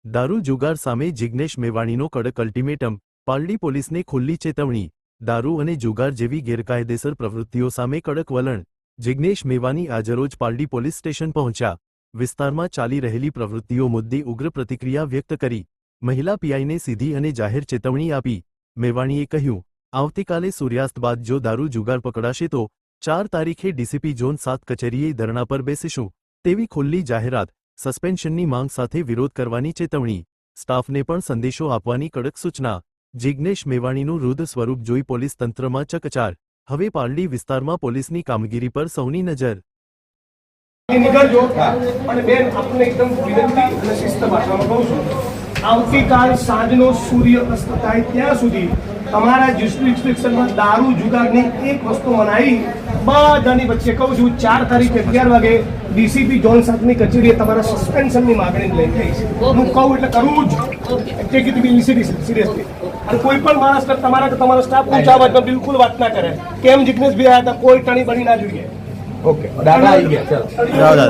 દારૂ જુગાર સામે જિગ્નેશ મેવાણીનો કડક અલ્ટિમેટમ, પાલડી પોલીસને ખુલ્લી ચેતવણી। દારૂ અને જુગાર જેવી ગેરકાયદેસર પ્રવૃત્તિઓ સામે કડક વલણ। જિગ્નેશ મેવાણી આજરોજ પાલડી પોલીસ સ્ટેશન પહોંચ્યા। વિસ્તારમાં ચાલી રહેલી પ્રવૃત્તિઓ મુદ્દે ઉગ્ર પ્રતિક્રિયા વ્યક્ત કરી મહિલા પીઆઈને સીધી અને જાહેર ચેતવણી આપી। મેવાણીએ કહ્યું, આવતીકાલે સૂર્યાસ્ત બાદ જો દારૂ જુગાર પકડાશે તો 4 તારીખે ડીસીપી ઝોન 7 કચેરીએ ધરણા પર બેસીશું તેવી ખુલ્લી જાહેરાત। સસ્પેન્શનની માંગ સાથે વિરોધ કરવાની ચેતવણી। સ્ટાફને પણ સંદેશો આપવાની કડક સૂચના। જિગ્નેશ મેવાણીનું રૂદ્ર સ્વરૂપ જોઈ પોલીસ તંત્રમાં ચકચાર। હવે પાલડી વિસ્તારમાં પોલીસની કામગીરી પર સૌની નજર। આવતીકાલ સાંજનો સૂર્ય અસ્ત થાય ત્યાં સુધી તમારા જ્યુરિસ્ડિક્શનમાં દારૂ જુગારની એક વસ્તુ મનાઈ બધાની વચ્ચે કહું છું 4 તારીખે 11 વાગે ડીસીપી ઝોન 7 ની કચેરીએ તમારા સસ્પેન્શનની માંગણી લઈ જઈશ। હું કહું એટલે કરવું જ, ટેક ઇટ બી સિરિયસલી। અને કોઈ પણ માણસ તમારા સ્ટાફ ઊંચા અવાજમાં બિલકુલ વાત ના કરે। કેમ જિગ્નેશભાઈ આવ્યા હતા, કોઈ ટણી બની ના જોઈએ। ઓકે દાદા આવી ગયા, ચાલો।